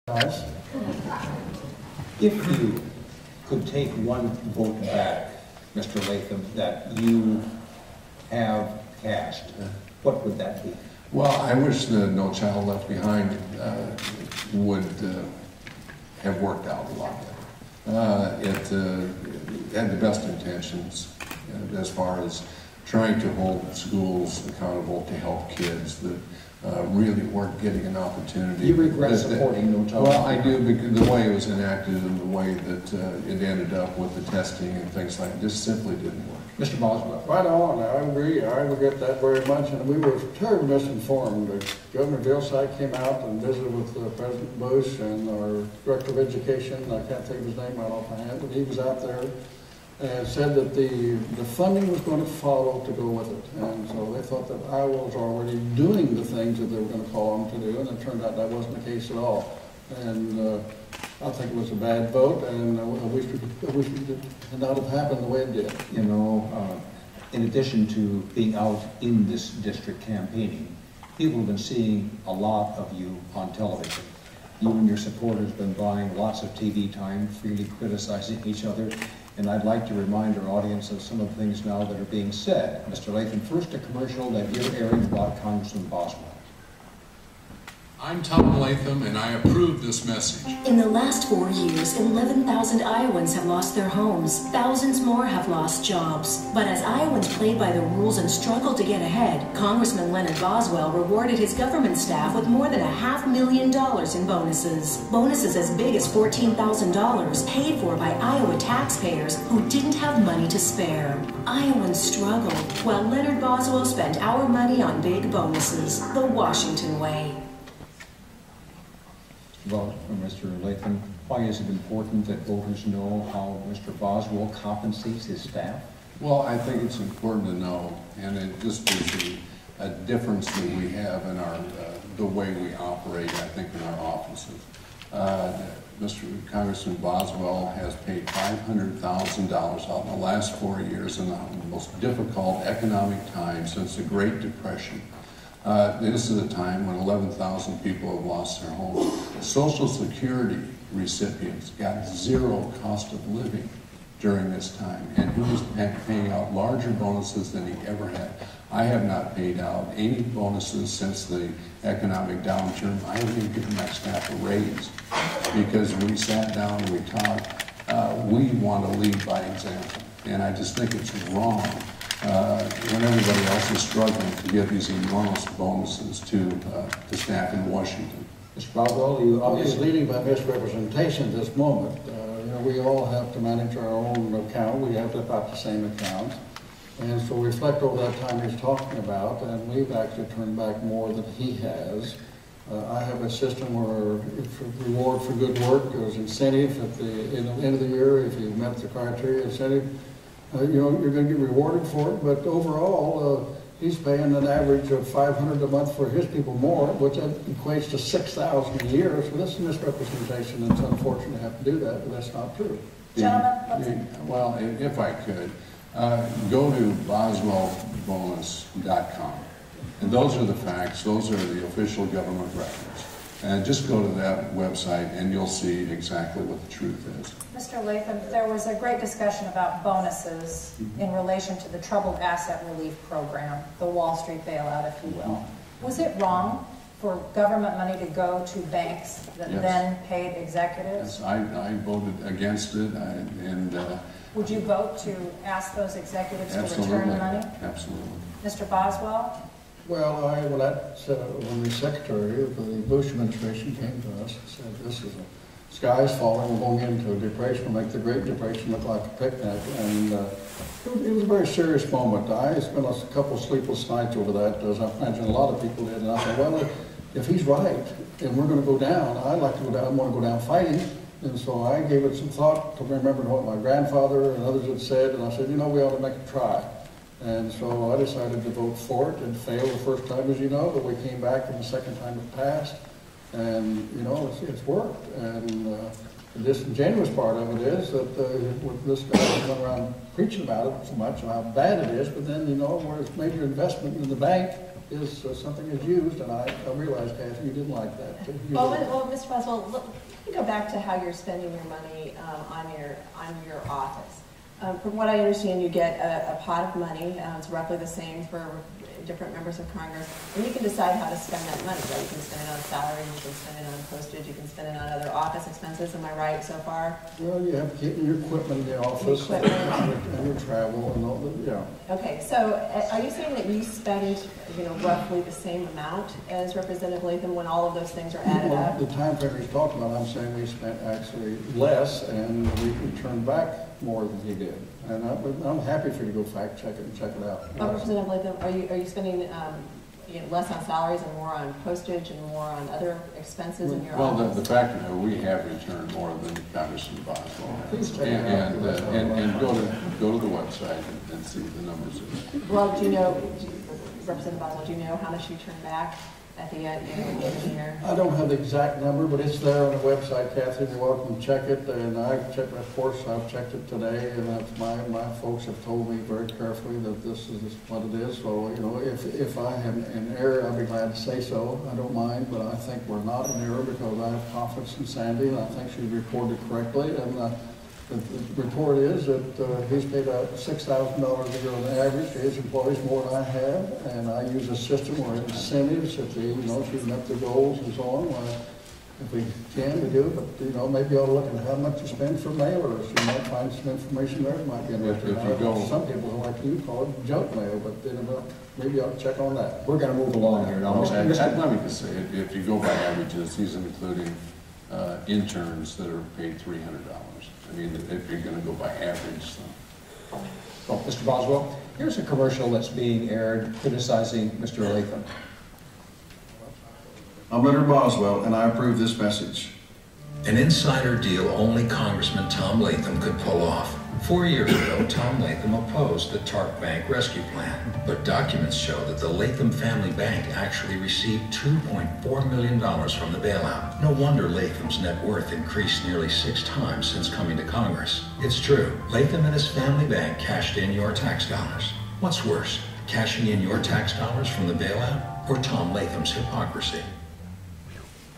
Guys, if you could take one vote back, Mr. Latham, that you have cast, what would that be? Well, I wish the No Child Left Behind would have worked out a lot better. It had the best intentions as far as trying to hold schools accountable to help kids that really weren't getting an opportunity. You regret supporting No Child Left Behind? Well, I do, because the way it was enacted and the way that it ended up with the testing and things like that just simply didn't work. Mr. Boswell. Right on, I agree. I regret that very much, and we were terribly misinformed. Governor Vilsack came out and visited with President Bush and our Director of Education. I can't think of his name right off my head, but he was out there and said that the funding was going to follow to go with it. And so they thought that Iowa was already doing the things that they were going to call them to do, and it turned out that wasn't the case at all. And I think it was a bad vote, and I wish we did not have happened the way it did. You know, in addition to being out in this district campaigning, people have been seeing a lot of you on television. You and your supporters have been buying lots of TV time, freely criticizing each other, and I'd like to remind our audience of some of the things now that are being said. Mr. Latham, first a commercial that you're airing about Congressman Boswell. I'm Tom Latham, and I approve this message. In the last 4 years, 11,000 Iowans have lost their homes. Thousands more have lost jobs. But as Iowans played by the rules and struggled to get ahead, Congressman Leonard Boswell rewarded his government staff with more than $500,000 in bonuses. Bonuses as big as $14,000, paid for by Iowa taxpayers who didn't have money to spare. Iowans struggled, while Leonard Boswell spent our money on big bonuses, the Washington way. Well, Mr. Latham, why is it important that voters know how Mr. Boswell compensates his staff? Well, I think it's important to know, and it just gives you a difference that we have in our the way we operate, I think, in our offices. Mr. Congressman Boswell has paid $500,000 out in the last 4 years in the most difficult economic time since the Great Depression. This is a time when 11,000 people have lost their homes. Social Security recipients got zero cost of living during this time, and he was paying out larger bonuses than he ever had. I have not paid out any bonuses since the economic downturn. I haven't even given my staff a raise because we sat down and we talked. We want to lead by example, and I just think it's wrong when everybody else is struggling to give these enormous bonuses to staff in Washington. Mr. Boswell, You obviously leading by misrepresentation at this moment. You know, we all have to manage our own account. We have about the same account. And so reflect over that time he's talking about, and we've actually turned back more than he has. I have a system where it's a reward for good work. There's incentive at the end of the year if you met the criteria incentive. You know, you're going to get rewarded for it, but overall, he's paying an average of $500 a month for his people more, which equates to $6,000 a year. So this is misrepresentation, and it's unfortunate to have to do that, but that's not true. Gentlemen, Well, if I could, go to boswellbonus.com, and those are the facts. Those are the official government records. And just go to that website and you'll see exactly what the truth is. Mr. Latham, there was a great discussion about bonuses in relation to the Troubled Asset Relief Program, the Wall Street bailout, if you will. Was it wrong for government money to go to banks that then paid executives? Yes, I voted against it, Would you vote to ask those executives to absolutely, return the money? Absolutely. Mr. Boswell? Well, when the Secretary of the Bush administration came to us and said, this is sky's falling, we're going into a depression, we'll make the Great Depression look like a picnic. And it was a very serious moment. I spent a couple sleepless nights over that, as I imagine a lot of people did. And I thought, well, if he's right and we're going to go down, I'd like to go down, I want to go down fighting. And so I gave it some thought to remember what my grandfather and others had said, and I said, you know, we ought to make a try. And so I decided to vote for it. It failed the first time, as you know, but we came back and the second time it passed. And, you know, it's worked. And the disingenuous part of it is that this guy went around preaching about it so much, how bad it is, but then, you know, where it's major investment in the bank, is something is used, and I realize, Kathy, you didn't like that. Well, Mr. Boswell, let me go back to how you're spending your money on your office. From what I understand, you get a pot of money. It's roughly the same for different members of Congress, and you can decide how to spend that money. Right? You can spend it on salaries, you can spend it on postage, you can spend it on other office expenses. Am I right so far? Well, you have to keep your equipment in the office and your travel and all that. Yeah. Okay, so are you saying that you spend, roughly the same amount as Representative Latham when all of those things are added Well, up? the time frame he's talking about, I'm saying we spent actually less, and we returned back more than he did. And I'm happy for you to go fact check it and check it out. Representative Latham, are you spending less on salaries and more on postage and more on other expenses in your office? Well, the fact is we have returned more than Congressman Boswell. Please check it out. And go to the website and see the numbers. Well, Representative Boswell, do you know how much you turn back at the end of the year? I don't have the exact number, but it's there on the website, Kathy. You're welcome to check it. And I've checked, of course, I've checked it today, and that's my folks have told me very carefully that this is what it is. So, if I have an error, I'll be glad to say so. I don't mind, but I think we're not in error because I have confidence in Sandy, and I think she reported correctly. And the report is that he's paid out $6,000 a year on average to his employees, more than I have, and I use a system where incentives, if they, she's met their goals and so on. If we can, we do, but maybe you ought to look at how much you spend for mailers. You might find some information there. It might be interesting. Some people, like you, call it junk mail, but maybe you ought to check on that. We're going to move along here now. Let me just say, if you go by averages, these are including interns that are paid $300. I mean, if you're going to go by average. So. Well, Mr. Boswell, here's a commercial that's being aired criticizing Mr. Latham. I'm Leonard Boswell, and I approve this message. An insider deal only Congressman Tom Latham could pull off. 4 years ago, Tom Latham opposed the TARP Bank rescue plan, but documents show that the Latham family bank actually received $2.4 million from the bailout. No wonder Latham's net worth increased nearly 6 times since coming to Congress. It's true, Latham and his family bank cashed in your tax dollars. What's worse, cashing in your tax dollars from the bailout, or Tom Latham's hypocrisy?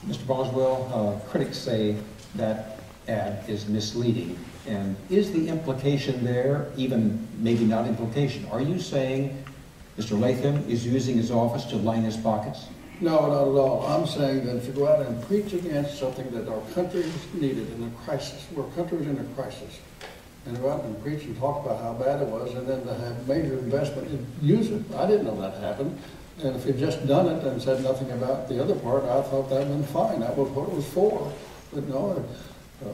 Mr. Boswell, critics say that ad is misleading. And is the implication there, even maybe not implication, are you saying Mr. Latham is using his office to line his pockets? No, not at all. I'm saying that if you go out and preach against something that our country is needed in a crisis, our country is in a crisis, and go out and preach and talk about how bad it was, and then to have major investment and use it. I didn't know that happened. And if you'd just done it and said nothing about the other part, I thought that would have been fine. That was what it was for. But no,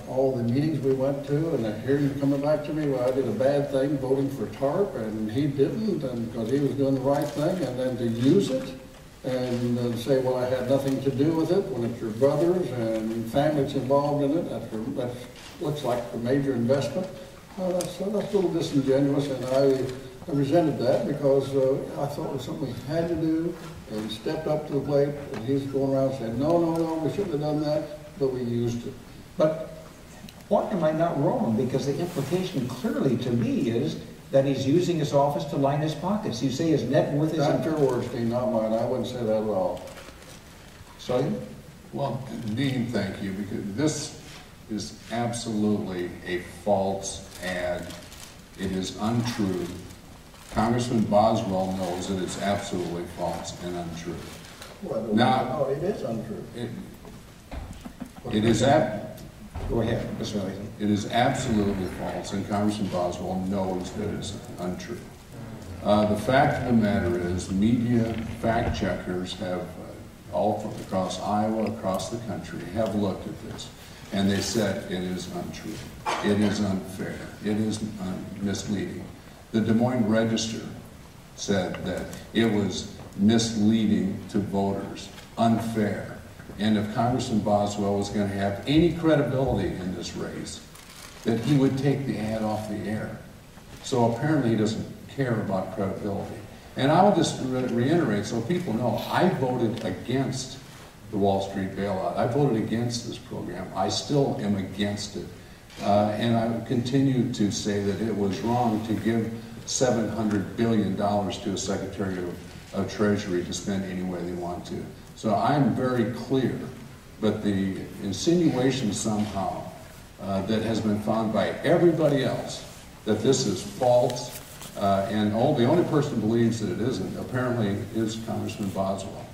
all the meetings we went to and the hearing coming back to me, well, I did a bad thing voting for TARP, and he didn't, and because he was doing the right thing, and then to use it and then say, well, I had nothing to do with it, when it's your brothers and families involved in it, that looks like a major investment. That's a little disingenuous, and I resented that because I thought it was something we had to do, and stepped up to the plate, and he's going around saying, no, we shouldn't have done that, but we used it. But why am I not wrong? Because the implication clearly to me is that he's using his office to line his pockets. You say his net worth is... Not your words, Dean, not mine. I wouldn't say that at all. Sorry? Well, Dean, thank you, because this is absolutely a false ad. It is untrue. Congressman Boswell knows that it's absolutely false and untrue. Well, now, it is untrue. It is Go ahead, Mr. Latham. It is absolutely false, and Congressman Boswell knows that it's untrue. The fact of the matter is, media fact checkers have, all from across Iowa, across the country, have looked at this, and they said it is untrue. It is unfair. It is misleading. The Des Moines Register said that it was misleading to voters, unfair. And if Congressman Boswell was going to have any credibility in this race, that he would take the ad off the air. So apparently he doesn't care about credibility. And I will just reiterate so people know, I voted against the Wall Street bailout. I voted against this program. I still am against it. And I continue to say that it was wrong to give $700 billion to a Secretary of Treasury to spend any way they want to. So I'm very clear, but the insinuation somehow that has been found by everybody else that this is false, and the only person who believes that it isn't apparently is Congressman Boswell.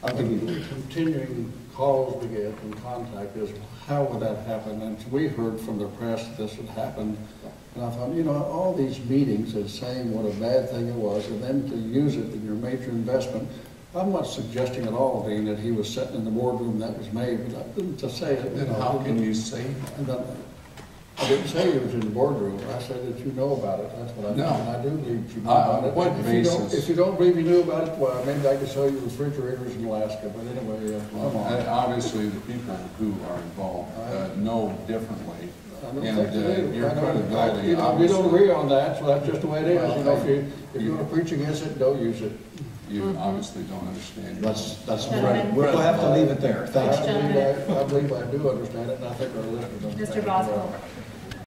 I think the continuing calls we get and contact is, how would that happen? And we heard from the press that this had happened. And I thought, you know, all these meetings is saying what a bad thing it was, and then to use it in your major investment. I'm not suggesting at all, Dean, that he was sitting in the boardroom that was made, but I didn't to say it. Then how can you say that? I didn't say he was in the boardroom. I said that you know about it. That's what I No. mean. And I do believe you know about it. What If basis? if you don't believe you knew about it, well, maybe I could show you refrigerators in Alaska. But anyway, come on. Obviously, the people who are involved know differently. I don't And think they do. your I don't- credibility, you know, we obviously. don't agree on that, so that's just the way it is. Well, You know, if you want to preach against it, don't use it. You obviously don't understand. That's Gentlemen. right. We'll have to leave it there. Thanks. I believe I do understand it, and I think our listeners understand it. Mr. Boswell.